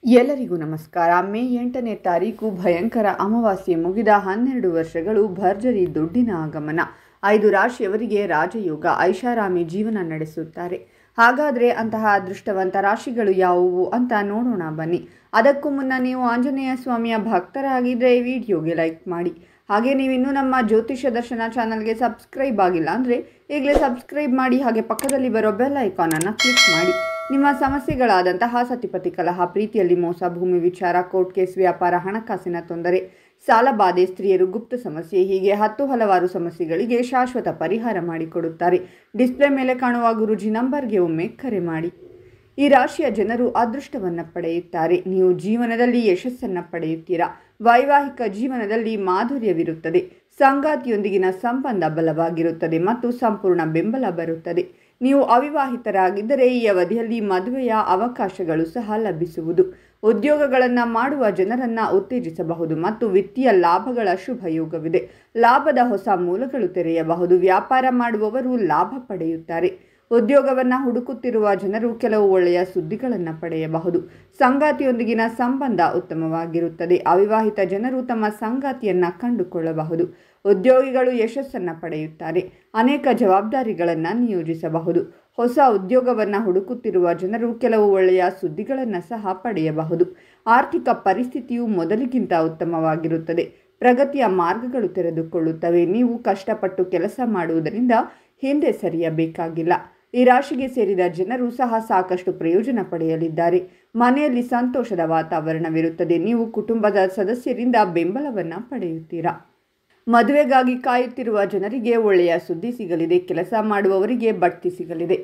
ಎಲ್ಲರಿಗೂ ನಮಸ್ಕಾರ. ಮೇ 8ನೇ ತಾರೀಕು ಭಯಂಕರ ಅಮಾವಾಸ್ಯೆ ಮುಗಿದ 12 ವರ್ಷಗಳು ಭರ್ಜರಿ ದುಡ್ಡಿನ ಆಗಮನ. 5 ರಾಶಿಯವರಿಗೆ ರಾಜಯೋಗ, ಐಷಾರಾಮಿ ಜೀವನ ನಡೆಸುತ್ತಾರೆ. ಹಾಗಾದರೆ ಅಂತಹ ಅದೃಷ್ಟವಂತ ರಾಶಿಗಳು ಯಾವುವು ಅಂತ ನೋಡೋಣ ಬನ್ನಿ. ಅದಕ್ಕೂ ಮುನ್ನ ನೀವು ಆಂಜನೇಯ ಸ್ವಾಮಿಯ ಭಕ್ತರಾಗಿದ್ದರೆ ಈ ವಿಡಿಯೋಗೆ ಲೈಕ್ ಮಾಡಿ. ಹಾಗೆ ನೀವಿನ್ನೂ ನಮ್ಮ ಜ್ಯೋತಿಷ್ಯ ದರ್ಶನ ಚಾನಲ್ಗೆ ಸಬ್ಸ್ಕ್ರೈಬ್ ಆಗಿಲ್ಲ ಅಂದರೆ ಈಗಲೇ ಸಬ್ಸ್ಕ್ರೈಬ್ ಮಾಡಿ. ಹಾಗೆ ಪಕ್ಕದಲ್ಲಿ ಬರೋ ಬೆಲ್ ಐಕಾನನ್ನು ಕ್ಲಿಕ್ ಮಾಡಿ. ನಿಮ್ಮ ಸಮಸ್ಯೆಗಳಾದಂತಹ ಸತಿಪತಿ ಕಲಹ, ಪ್ರೀತಿಯಲ್ಲಿ ಮೋಸ, ಭೂಮಿ ವಿಚಾರ, ಕೋರ್ಟ್ ಕೇಸ್, ವ್ಯಾಪಾರ, ಹಣಕಾಸಿನ ತೊಂದರೆ, ಸಾಲಬಾಧೆ, ಸ್ತ್ರೀಯರು, ಗುಪ್ತ ಸಮಸ್ಯೆ, ಹೀಗೆ ಹಲವಾರು ಸಮಸ್ಯೆಗಳಿಗೆ ಶಾಶ್ವತ ಪರಿಹಾರ ಮಾಡಿಕೊಡುತ್ತಾರೆ. ಡಿಸ್ಪ್ಲೇ ಮೇಲೆ ಕಾಣುವ ಗುರೂಜಿ ನಂಬರ್ಗೆ ಒಮ್ಮೆ ಕರೆ ಮಾಡಿ. ಈ ರಾಶಿಯ ಜನರು ಅದೃಷ್ಟವನ್ನು ಪಡೆಯುತ್ತಾರೆ. ನೀವು ಜೀವನದಲ್ಲಿ ಯಶಸ್ಸನ್ನು ಪಡೆಯುತ್ತೀರಾ. ವೈವಾಹಿಕ ಜೀವನದಲ್ಲಿ ಮಾಧುರ್ಯವಿರುತ್ತದೆ. ಸಂಗಾತಿಯೊಂದಿಗಿನ ಸಂಬಂಧ ಬಲವಾಗಿರುತ್ತದೆ ಮತ್ತು ಸಂಪೂರ್ಣ ಬೆಂಬಲ ಬರುತ್ತದೆ. ನೀವು ಅವಿವಾಹಿತರಾಗಿದ್ದರೆ ಈ ಅವಧಿಯಲ್ಲಿ ಮದುವೆಯ ಅವಕಾಶಗಳು ಸಹ ಲಭಿಸುವುದು. ಉದ್ಯೋಗಗಳನ್ನು ಮಾಡುವ ಜನರನ್ನು ಉತ್ತೇಜಿಸಬಹುದು ಮತ್ತು ವಿತ್ತೀಯ ಲಾಭಗಳ ಶುಭ ಯೋಗವಿದೆ. ಲಾಭದ ಹೊಸ ಮೂಲಗಳು ತೆರೆಯಬಹುದು. ವ್ಯಾಪಾರ ಮಾಡುವವರು ಲಾಭ ಪಡೆಯುತ್ತಾರೆ. ಉದ್ಯೋಗವನ್ನು ಹುಡುಕುತ್ತಿರುವ ಜನರು ಕೆಲವು ಒಳ್ಳೆಯ ಸುದ್ದಿಗಳನ್ನು ಪಡೆಯಬಹುದು. ಸಂಗಾತಿಯೊಂದಿಗಿನ ಸಂಬಂಧ ಉತ್ತಮವಾಗಿರುತ್ತದೆ. ಅವಿವಾಹಿತ ಜನರು ತಮ್ಮ ಸಂಗಾತಿಯನ್ನು ಕಂಡುಕೊಳ್ಳಬಹುದು. ಉದ್ಯೋಗಿಗಳು ಯಶಸ್ಸನ್ನು ಪಡೆಯುತ್ತಾರೆ. ಅನೇಕ ಜವಾಬ್ದಾರಿಗಳನ್ನು ನಿಯೋಜಿಸಬಹುದು. ಹೊಸ ಉದ್ಯೋಗವನ್ನು ಹುಡುಕುತ್ತಿರುವ ಜನರು ಕೆಲವು ಒಳ್ಳೆಯ ಸುದ್ದಿಗಳನ್ನು ಸಹ ಪಡೆಯಬಹುದು. ಆರ್ಥಿಕ ಪರಿಸ್ಥಿತಿಯು ಮೊದಲಿಗಿಂತ ಉತ್ತಮವಾಗಿರುತ್ತದೆ. ಪ್ರಗತಿಯ ಮಾರ್ಗಗಳು ತೆರೆದುಕೊಳ್ಳುತ್ತವೆ. ನೀವು ಕಷ್ಟಪಟ್ಟು ಕೆಲಸ ಮಾಡುವುದರಿಂದ ಹಿಂದೆ ಸರಿಯಬೇಕಾಗಿಲ್ಲ. ಈ ರಾಶಿಗೆ ಸೇರಿದ ಜನರು ಸಹ ಸಾಕಷ್ಟು ಪ್ರಯೋಜನ ಪಡೆಯಲಿದ್ದಾರೆ. ಮನೆಯಲ್ಲಿ ಸಂತೋಷದ ವಾತಾವರಣವಿರುತ್ತದೆ. ನೀವು ಕುಟುಂಬದ ಸದಸ್ಯರಿಂದ ಬೆಂಬಲವನ್ನು ಪಡೆಯುತ್ತೀರಾ. ಮದುವೆಗಾಗಿ ಕಾಯುತ್ತಿರುವ ಜನರಿಗೆ ಒಳ್ಳೆಯ ಸುದ್ದಿ ಸಿಗಲಿದೆ. ಕೆಲಸ ಮಾಡುವವರಿಗೆ ಬಡ್ತಿ ಸಿಗಲಿದೆ.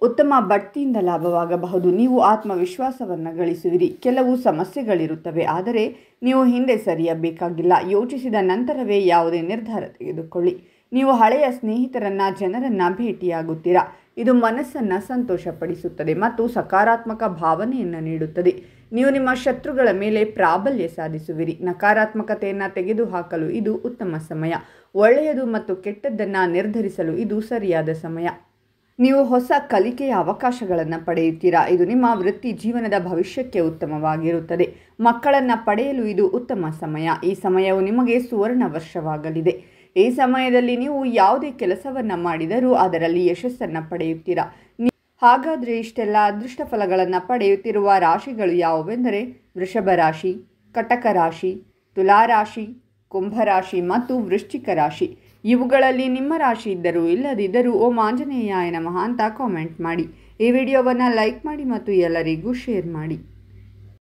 ಉತ್ತಮ ಬಡ್ತಿಯಿಂದ ಲಾಭವಾಗಬಹುದು. ನೀವು ಆತ್ಮವಿಶ್ವಾಸವನ್ನು ಗಳಿಸುವಿರಿ. ಕೆಲವು ಸಮಸ್ಯೆಗಳಿರುತ್ತವೆ, ಆದರೆ ನೀವು ಹಿಂದೆ ಸರಿಯಬೇಕಾಗಿಲ್ಲ. ಯೋಚಿಸಿದ ನಂತರವೇ ಯಾವುದೇ ನಿರ್ಧಾರ ತೆಗೆದುಕೊಳ್ಳಿ. ನೀವು ಹಳೆಯ ಸ್ನೇಹಿತರನ್ನ, ಜನರನ್ನ ಭೇಟಿಯಾಗುತ್ತೀರಾ. ಇದು ಮನಸ್ಸನ್ನು ಸಂತೋಷಪಡಿಸುತ್ತದೆ ಮತ್ತು ಸಕಾರಾತ್ಮಕ ಭಾವನೆಯನ್ನು ನೀಡುತ್ತದೆ. ನೀವು ನಿಮ್ಮ ಶತ್ರುಗಳ ಮೇಲೆ ಪ್ರಾಬಲ್ಯ ಸಾಧಿಸುವಿರಿ. ನಕಾರಾತ್ಮಕತೆಯನ್ನು ತೆಗೆದುಹಾಕಲು ಇದು ಉತ್ತಮ ಸಮಯ. ಒಳ್ಳೆಯದು ಮತ್ತು ಕೆಟ್ಟದ್ದನ್ನು ನಿರ್ಧರಿಸಲು ಇದು ಸರಿಯಾದ ಸಮಯ. ನೀವು ಹೊಸ ಕಲಿಕೆಯ ಅವಕಾಶಗಳನ್ನು ಪಡೆಯುತ್ತೀರಾ. ಇದು ನಿಮ್ಮ ವೃತ್ತಿ ಜೀವನದ ಭವಿಷ್ಯಕ್ಕೆ ಉತ್ತಮವಾಗಿರುತ್ತದೆ. ಮಕ್ಕಳನ್ನು ಪಡೆಯಲು ಇದು ಉತ್ತಮ ಸಮಯ. ಈ ಸಮಯವು ನಿಮಗೆ ಸುವರ್ಣ ವರ್ಷವಾಗಲಿದೆ. ಈ ಸಮಯದಲ್ಲಿ ನೀವು ಯಾವುದೇ ಕೆಲಸವನ್ನು ಮಾಡಿದರೂ ಅದರಲ್ಲಿ ಯಶಸ್ಸನ್ನು ಪಡೆಯುತ್ತೀರಾ. ಹಾಗಾದರೆ ಇಷ್ಟೆಲ್ಲ ಅದೃಷ್ಟ ಫಲಗಳನ್ನು ಪಡೆಯುತ್ತಿರುವ ರಾಶಿಗಳು ಯಾವುವೆಂದರೆ ವೃಷಭ ರಾಶಿ, ಕಟಕ ರಾಶಿ, ತುಲಾರಾಶಿ, ಕುಂಭರಾಶಿ ಮತ್ತು ವೃಶ್ಚಿಕ ರಾಶಿ. ಇವುಗಳಲ್ಲಿ ನಿಮ್ಮ ರಾಶಿ ಇದ್ದರೂ ಇಲ್ಲದಿದ್ದರೂ ಓಂ ಆಂಜನೇಯಾಯ ನಮಃ ಅಂತ ಕಾಮೆಂಟ್ ಮಾಡಿ. ಈ ವಿಡಿಯೋವನ್ನು ಲೈಕ್ ಮಾಡಿ ಮತ್ತು ಎಲ್ಲರಿಗೂ ಶೇರ್ ಮಾಡಿ.